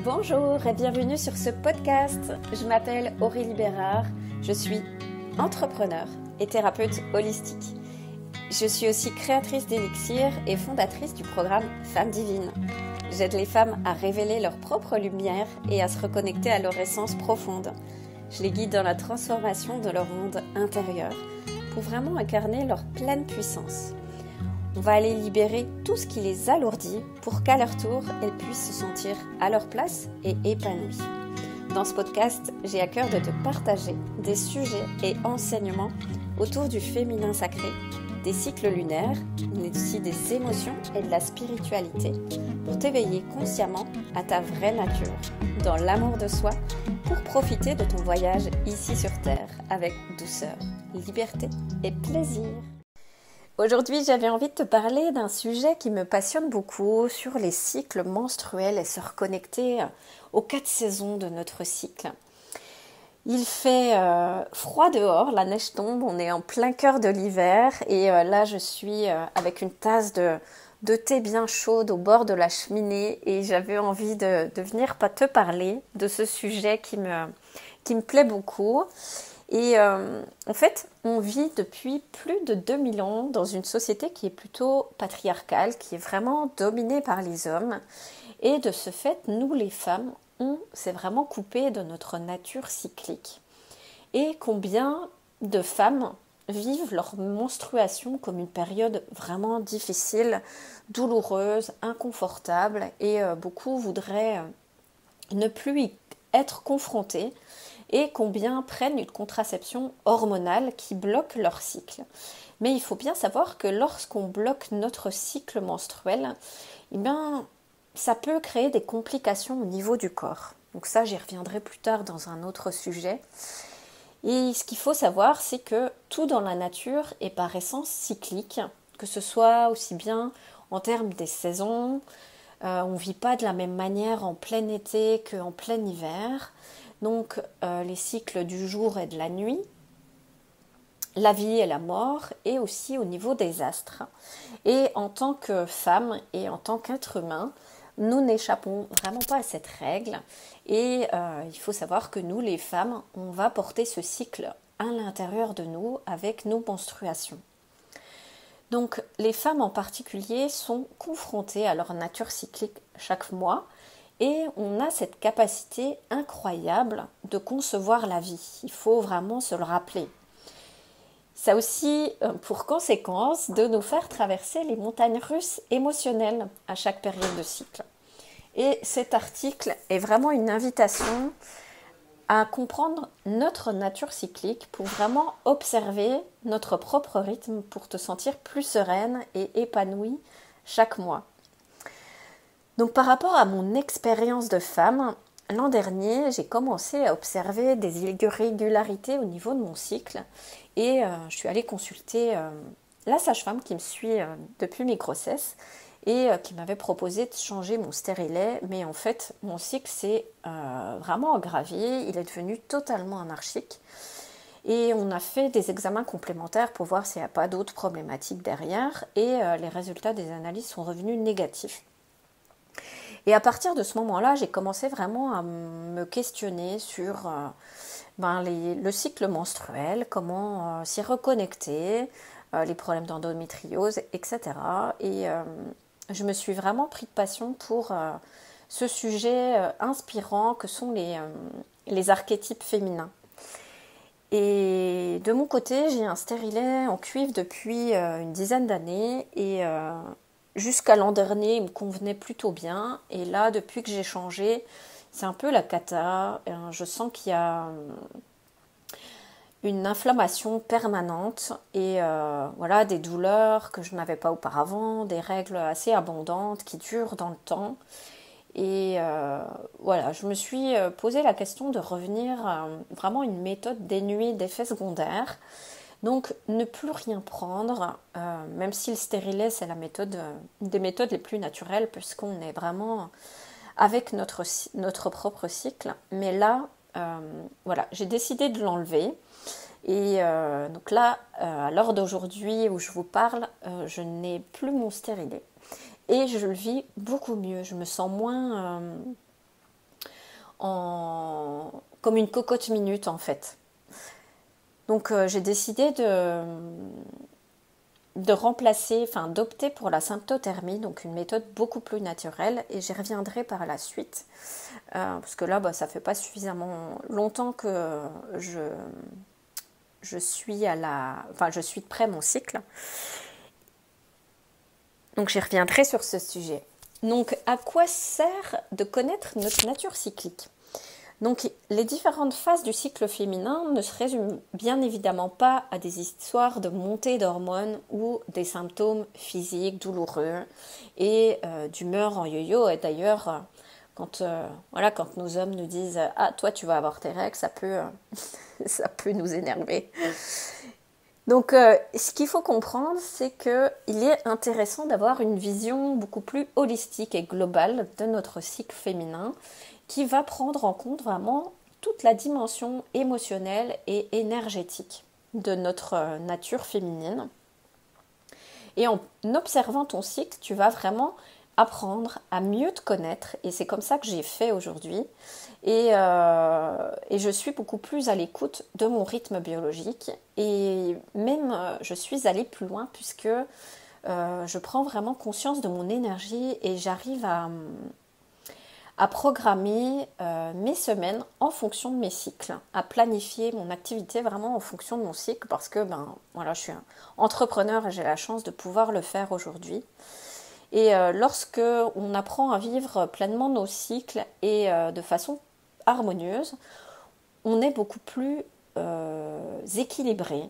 Bonjour et bienvenue sur ce podcast. Je m'appelle Aurélie Bérard, je suis entrepreneur et thérapeute holistique. Je suis aussi créatrice d'Elixir et fondatrice du programme Femmes Divines. J'aide les femmes à révéler leur propre lumière et à se reconnecter à leur essence profonde. Je les guide dans la transformation de leur monde intérieur pour vraiment incarner leur pleine puissance. On va aller libérer tout ce qui les alourdit pour qu'à leur tour, elles puissent se sentir à leur place et épanouies. Dans ce podcast, j'ai à cœur de te partager des sujets et enseignements autour du féminin sacré, des cycles lunaires, mais aussi des émotions et de la spiritualité pour t'éveiller consciemment à ta vraie nature, dans l'amour de soi, pour profiter de ton voyage ici sur Terre avec douceur, liberté et plaisir. Aujourd'hui, j'avais envie de te parler d'un sujet qui me passionne beaucoup sur les cycles menstruels et se reconnecter aux 4 saisons de notre cycle. Il fait froid dehors, la neige tombe, on est en plein cœur de l'hiver et là je suis avec une tasse de thé bien chaude au bord de la cheminée et j'avais envie de venir te parler de ce sujet qui me plaît beaucoup. Et en fait, on vit depuis plus de 2000 ans dans une société qui est plutôt patriarcale, qui est vraiment dominée par les hommes. Et de ce fait, nous les femmes, on s'est vraiment coupé de notre nature cyclique. Et combien de femmes vivent leur menstruation comme une période vraiment difficile, douloureuse, inconfortable, et beaucoup voudraient ne plus y être confrontées. Et combien prennent une contraception hormonale qui bloque leur cycle. Mais il faut bien savoir que lorsqu'on bloque notre cycle menstruel, eh bien, ça peut créer des complications au niveau du corps. Donc ça, j'y reviendrai plus tard dans un autre sujet. Et ce qu'il faut savoir, c'est que tout dans la nature est par essence cyclique, que ce soit aussi bien en termes des saisons, on ne vit pas de la même manière en plein été qu'en plein hiver. Donc les cycles du jour et de la nuit, la vie et la mort, et aussi au niveau des astres. Et en tant que femme et en tant qu'être humain, nous n'échappons vraiment pas à cette règle. Et il faut savoir que nous, les femmes, on va porter ce cycle à l'intérieur de nous avec nos menstruations. Donc les femmes en particulier sont confrontées à leur nature cyclique chaque mois. Et on a cette capacité incroyable de concevoir la vie. Il faut vraiment se le rappeler. Ça a aussi pour conséquence de nous faire traverser les montagnes russes émotionnelles à chaque période de cycle. Et cet article est vraiment une invitation à comprendre notre nature cyclique pour vraiment observer notre propre rythme pour te sentir plus sereine et épanouie chaque mois. Donc par rapport à mon expérience de femme, l'an dernier, j'ai commencé à observer des irrégularités au niveau de mon cycle et je suis allée consulter la sage-femme qui me suit depuis mes grossesses et qui m'avait proposé de changer mon stérilet, mais en fait mon cycle s'est vraiment aggravé, il est devenu totalement anarchique et on a fait des examens complémentaires pour voir s'il n'y a pas d'autres problématiques derrière et les résultats des analyses sont revenus négatifs. Et à partir de ce moment-là, j'ai commencé vraiment à me questionner sur le cycle menstruel, comment s'y reconnecter, les problèmes d'endométriose, etc. Et je me suis vraiment pris de passion pour ce sujet inspirant que sont les archétypes féminins. Et de mon côté, j'ai un stérilet en cuivre depuis une dizaine d'années et jusqu'à l'an dernier, il me convenait plutôt bien. Et là, depuis que j'ai changé, c'est un peu la cata. Je sens qu'il y a une inflammation permanente et voilà, des douleurs que je n'avais pas auparavant, des règles assez abondantes qui durent dans le temps. Et voilà, je me suis posé la question de revenir à vraiment une méthode dénuée d'effets secondaires. Donc, ne plus rien prendre, même si le stérilet, c'est une des méthodes les plus naturelles, puisqu'on est vraiment avec notre propre cycle. Mais là, voilà, j'ai décidé de l'enlever. Et donc là, à l'heure d'aujourd'hui où je vous parle, je n'ai plus mon stérilet. Et je le vis beaucoup mieux. Je me sens moins comme une cocotte minute en fait. Donc j'ai décidé de remplacer, enfin d'opter pour la symptothermie, donc une méthode beaucoup plus naturelle, et j'y reviendrai par la suite, parce que là ça fait pas suffisamment longtemps que je suis je suis près mon cycle, donc j'y reviendrai sur ce sujet. Donc à quoi sert de connaître notre nature cyclique ? Donc les différentes phases du cycle féminin ne se résument bien évidemment pas à des histoires de montée d'hormones ou des symptômes physiques douloureux et d'humeur en yo-yo. Et d'ailleurs, quand nos hommes nous disent « Ah, toi tu vas avoir tes règles », ça peut nous énerver. Donc ce qu'il faut comprendre, c'est qu'il est intéressant d'avoir une vision beaucoup plus holistique et globale de notre cycle féminin, qui va prendre en compte vraiment toute la dimension émotionnelle et énergétique de notre nature féminine. Et en observant ton cycle, tu vas vraiment apprendre à mieux te connaître, et c'est comme ça que j'ai fait aujourd'hui. Et je suis beaucoup plus à l'écoute de mon rythme biologique, et même je suis allée plus loin puisque je prends vraiment conscience de mon énergie et j'arrive à programmer mes semaines en fonction de mes cycles, à planifier mon activité vraiment en fonction de mon cycle, parce que je suis un entrepreneur et j'ai la chance de pouvoir le faire aujourd'hui. Et lorsque on apprend à vivre pleinement nos cycles et de façon harmonieuse, on est beaucoup plus équilibré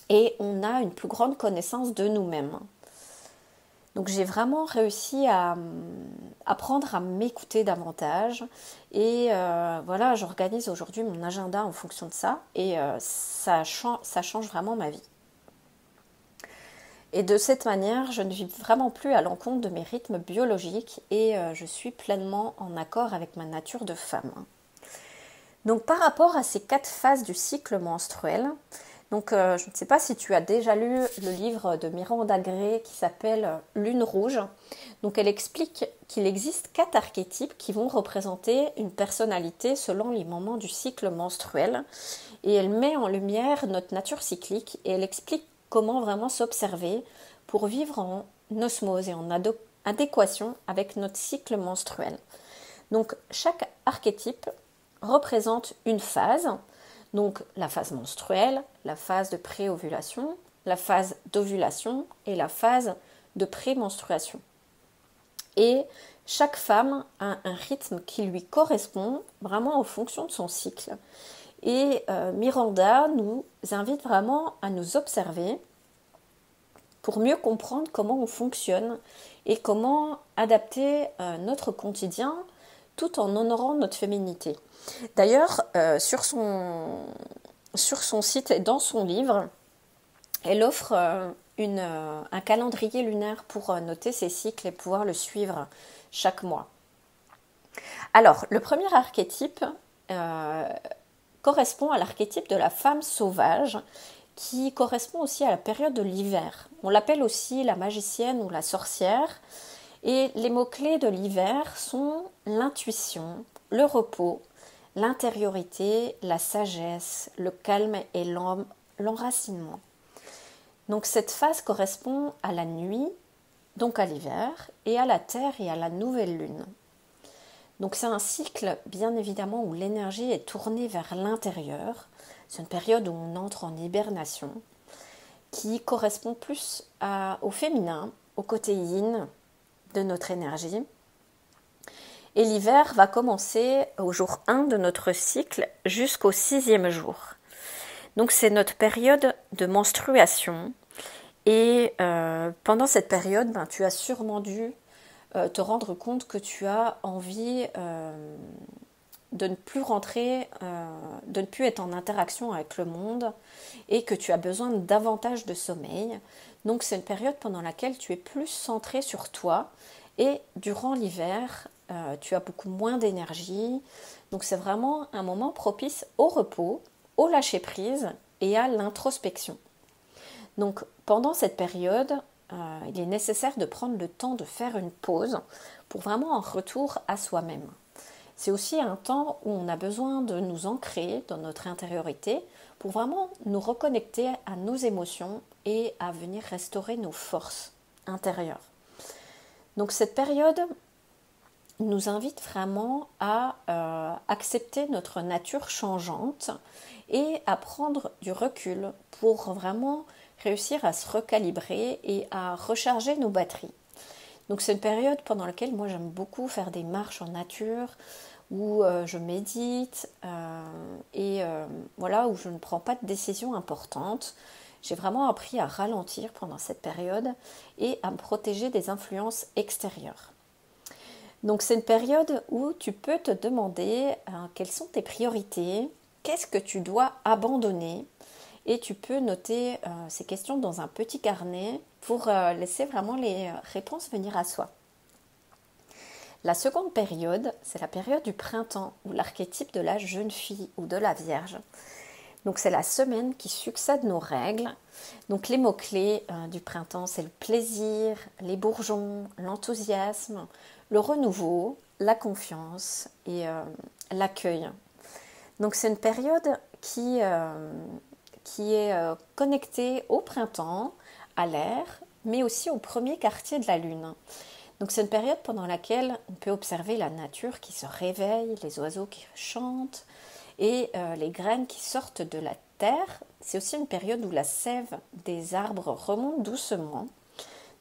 et on a une plus grande connaissance de nous-mêmes. Donc j'ai vraiment réussi à apprendre à m'écouter davantage et j'organise aujourd'hui mon agenda en fonction de ça, et ça change vraiment ma vie. Et de cette manière, je ne vis vraiment plus à l'encontre de mes rythmes biologiques et je suis pleinement en accord avec ma nature de femme. Donc par rapport à ces 4 phases du cycle menstruel, donc je ne sais pas si tu as déjà lu le livre de Miranda Gray qui s'appelle Lune rouge. Donc elle explique qu'il existe 4 archétypes qui vont représenter une personnalité selon les moments du cycle menstruel. Et elle met en lumière notre nature cyclique et elle explique comment vraiment s'observer pour vivre en osmose et en adéquation avec notre cycle menstruel. Donc chaque archétype représente une phase. Donc la phase menstruelle, la phase de pré-ovulation, la phase d'ovulation et la phase de pré-menstruation. Et chaque femme a un rythme qui lui correspond vraiment en fonction de son cycle. Et Miranda nous invite vraiment à nous observer pour mieux comprendre comment on fonctionne et comment adapter notre quotidien tout en honorant notre féminité. D'ailleurs, sur son site et dans son livre, elle offre un calendrier lunaire pour noter ses cycles et pouvoir le suivre chaque mois. Alors, le premier archétype correspond à l'archétype de la femme sauvage, qui correspond aussi à la période de l'hiver. On l'appelle aussi la magicienne ou la sorcière. Et les mots-clés de l'hiver sont l'intuition, le repos, l'intériorité, la sagesse, le calme et l'enracinement. Donc cette phase correspond à la nuit, donc à l'hiver, et à la terre et à la nouvelle lune. Donc c'est un cycle bien évidemment où l'énergie est tournée vers l'intérieur. C'est une période où on entre en hibernation, qui correspond plus au féminin, au côté yin de notre énergie. Et l'hiver va commencer au jour 1 de notre cycle jusqu'au 6e jour. Donc c'est notre période de menstruation. Et pendant cette période, tu as sûrement dû te rendre compte que tu as envie de ne plus rentrer, de ne plus être en interaction avec le monde et que tu as besoin de davantage de sommeil. Donc c'est une période pendant laquelle tu es plus centré sur toi et durant l'hiver, tu as beaucoup moins d'énergie. Donc c'est vraiment un moment propice au repos, au lâcher-prise et à l'introspection. Donc pendant cette période, il est nécessaire de prendre le temps de faire une pause pour vraiment un retour à soi-même. C'est aussi un temps où on a besoin de nous ancrer dans notre intériorité pour vraiment nous reconnecter à nos émotions et à venir restaurer nos forces intérieures. Donc cette période nous invite vraiment à accepter notre nature changeante et à prendre du recul pour vraiment réussir à se recalibrer et à recharger nos batteries. Donc c'est une période pendant laquelle moi j'aime beaucoup faire des marches en nature, où je médite et voilà, où je ne prends pas de décisions importantes. J'ai vraiment appris à ralentir pendant cette période et à me protéger des influences extérieures. Donc c'est une période où tu peux te demander quelles sont tes priorités, qu'est-ce que tu dois abandonner, et tu peux noter ces questions dans un petit carnet pour laisser vraiment les réponses venir à soi. La seconde période, c'est la période du printemps, ou l'archétype de la jeune fille ou de la Vierge. Donc c'est la semaine qui succède nos règles. Donc les mots-clés du printemps, c'est le plaisir, les bourgeons, l'enthousiasme, le renouveau, la confiance et l'accueil. Donc c'est une période qui est connectée au printemps, à l'air, mais aussi au premier quartier de la lune. Donc c'est une période pendant laquelle on peut observer la nature qui se réveille, les oiseaux qui chantent et les graines qui sortent de la terre. C'est aussi une période où la sève des arbres remonte doucement.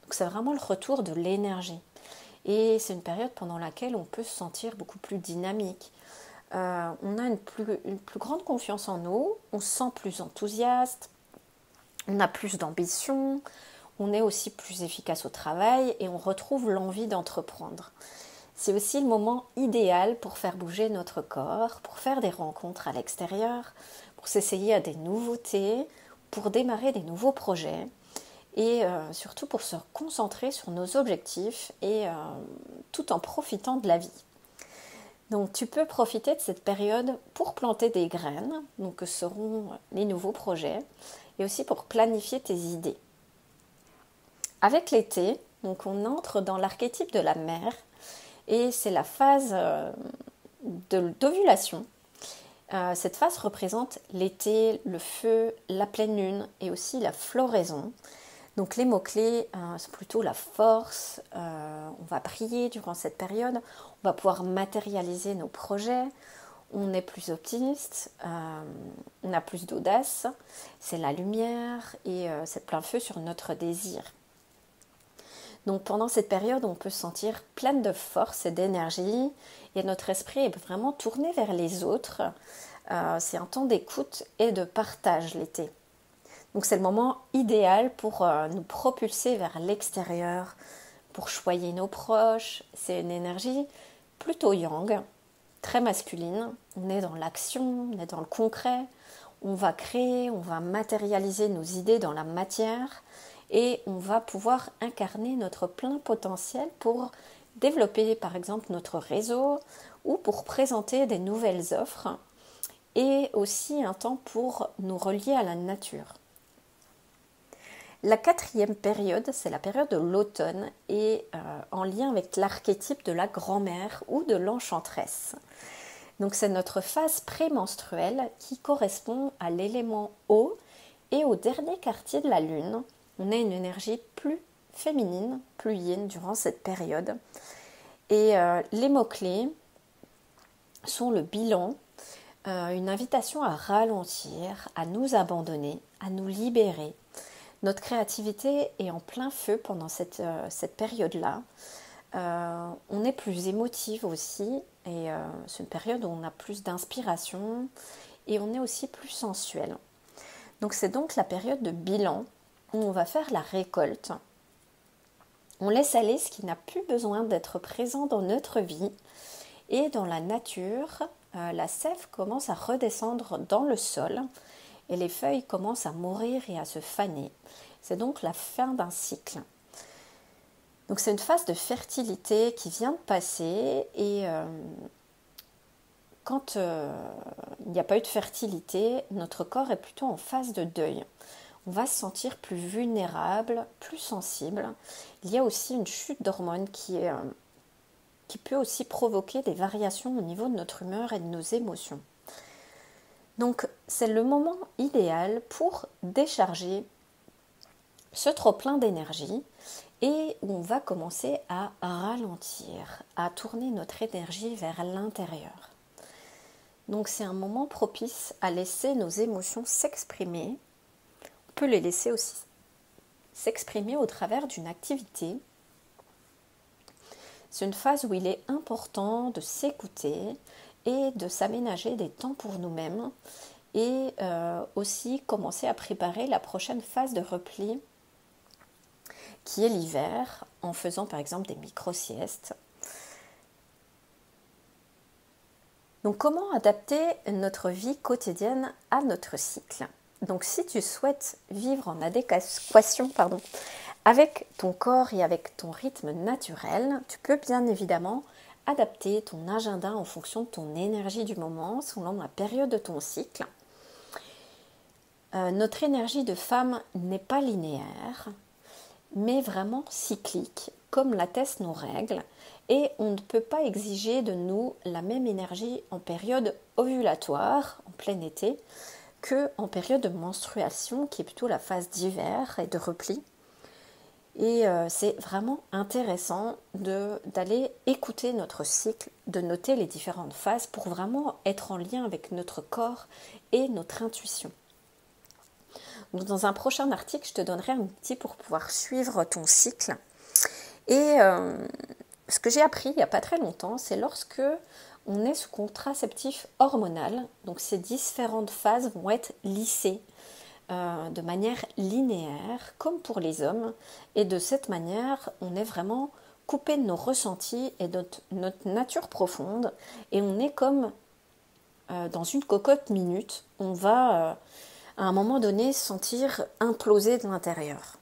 Donc c'est vraiment le retour de l'énergie. Et c'est une période pendant laquelle on peut se sentir beaucoup plus dynamique. On a une plus grande confiance en nous, on se sent plus enthousiaste, on a plus d'ambition, on est aussi plus efficace au travail et on retrouve l'envie d'entreprendre. C'est aussi le moment idéal pour faire bouger notre corps, pour faire des rencontres à l'extérieur, pour s'essayer à des nouveautés, pour démarrer des nouveaux projets et surtout pour se concentrer sur nos objectifs et tout en profitant de la vie. Donc tu peux profiter de cette période pour planter des graines, donc que seront les nouveaux projets, et aussi pour planifier tes idées. Avec l'été, donc on entre dans l'archétype de la mer, et c'est la phase d'ovulation. Cette phase représente l'été, le feu, la pleine lune et aussi la floraison. Donc les mots-clés sont plutôt la force, on va prier durant cette période, on va pouvoir matérialiser nos projets, on est plus optimiste, on a plus d'audace, c'est la lumière et c'est plein feu sur notre désir. Donc pendant cette période, on peut se sentir pleine de force et d'énergie et notre esprit est vraiment tourné vers les autres. C'est un temps d'écoute et de partage l'été. Donc c'est le moment idéal pour nous propulser vers l'extérieur, pour choyer nos proches. C'est une énergie plutôt yang, très masculine. On est dans l'action, on est dans le concret. On va créer, on va matérialiser nos idées dans la matière et on va pouvoir incarner notre plein potentiel pour développer par exemple notre réseau ou pour présenter des nouvelles offres et aussi un temps pour nous relier à la nature. La quatrième période, c'est la période de l'automne et en lien avec l'archétype de la grand-mère ou de l'enchanteresse. Donc c'est notre phase prémenstruelle qui correspond à l'élément eau et au dernier quartier de la lune. On a une énergie plus féminine, plus yin durant cette période. Et les mots-clés sont le bilan, une invitation à ralentir, à nous abandonner, à nous libérer. Notre créativité est en plein feu pendant cette période-là. On est plus émotive aussi et c'est une période où on a plus d'inspiration et on est aussi plus sensuel. Donc c'est donc la période de bilan où on va faire la récolte. On laisse aller ce qui n'a plus besoin d'être présent dans notre vie et dans la nature, la sève commence à redescendre dans le sol et les feuilles commencent à mourir et à se faner. C'est donc la fin d'un cycle. Donc c'est une phase de fertilité qui vient de passer et quand il n'y a pas eu de fertilité, notre corps est plutôt en phase de deuil. On va se sentir plus vulnérable, plus sensible. Il y a aussi une chute d'hormones qui est qui peut aussi provoquer des variations au niveau de notre humeur et de nos émotions. Donc c'est le moment idéal pour décharger ce trop-plein d'énergie et où on va commencer à ralentir, à tourner notre énergie vers l'intérieur. Donc c'est un moment propice à laisser nos émotions s'exprimer. On peut les laisser aussi s'exprimer au travers d'une activité. C'est une phase où il est important de s'écouter et de s'aménager des temps pour nous-mêmes et aussi commencer à préparer la prochaine phase de repli qui est l'hiver, en faisant par exemple des micro-siestes. Donc comment adapter notre vie quotidienne à notre cycle ? Donc si tu souhaites vivre en adéquation avec ton corps et avec ton rythme naturel, tu peux bien évidemment adapter ton agenda en fonction de ton énergie du moment, selon la période de ton cycle. Notre énergie de femme n'est pas linéaire, mais vraiment cyclique, comme l'attestent nos règles, et on ne peut pas exiger de nous la même énergie en période ovulatoire, en plein été, qu'en période de menstruation, qui est plutôt la phase d'hiver et de repli. Et c'est vraiment intéressant d'aller écouter notre cycle, de noter les différentes phases pour vraiment être en lien avec notre corps et notre intuition. Donc dans un prochain article, je te donnerai un outil pour pouvoir suivre ton cycle. Et ce que j'ai appris il n'y a pas très longtemps, c'est lorsque on est sous contraceptif hormonal, donc ces différentes phases vont être lissées de manière linéaire, comme pour les hommes. Et de cette manière, on est vraiment coupé de nos ressentis et de notre nature profonde. Et on est comme dans une cocotte minute. On va à un moment donné se sentir implosé de l'intérieur.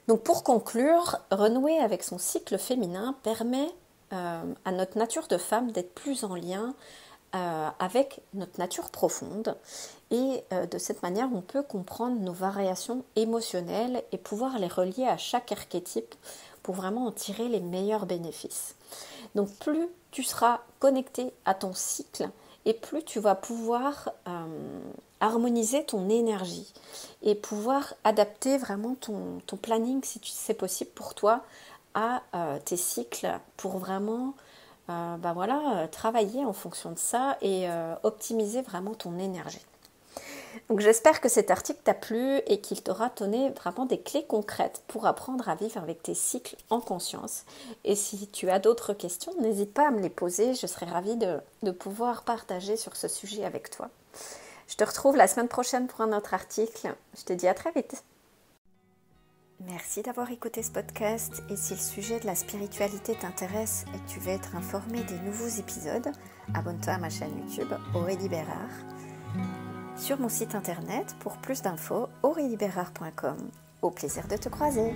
Donc pour conclure, renouer avec son cycle féminin permet à notre nature de femme d'être plus en lien avec notre nature profonde et de cette manière on peut comprendre nos variations émotionnelles et pouvoir les relier à chaque archétype pour vraiment en tirer les meilleurs bénéfices. Donc plus tu seras connecté à ton cycle et plus tu vas pouvoir harmoniser ton énergie et pouvoir adapter vraiment ton planning si c'est possible pour toi à tes cycles pour vraiment travailler en fonction de ça et optimiser vraiment ton énergie. Donc j'espère que cet article t'a plu et qu'il t'aura donné vraiment des clés concrètes pour apprendre à vivre avec tes cycles en conscience. Et si tu as d'autres questions, n'hésite pas à me les poser, je serai ravie de pouvoir partager sur ce sujet avec toi. Je te retrouve la semaine prochaine pour un autre article. Je te dis à très vite. Merci d'avoir écouté ce podcast et si le sujet de la spiritualité t'intéresse et que tu veux être informé des nouveaux épisodes, abonne-toi à ma chaîne YouTube Aurélie Bérard. Sur mon site internet pour plus d'infos aureliebérard.com. Au plaisir de te croiser.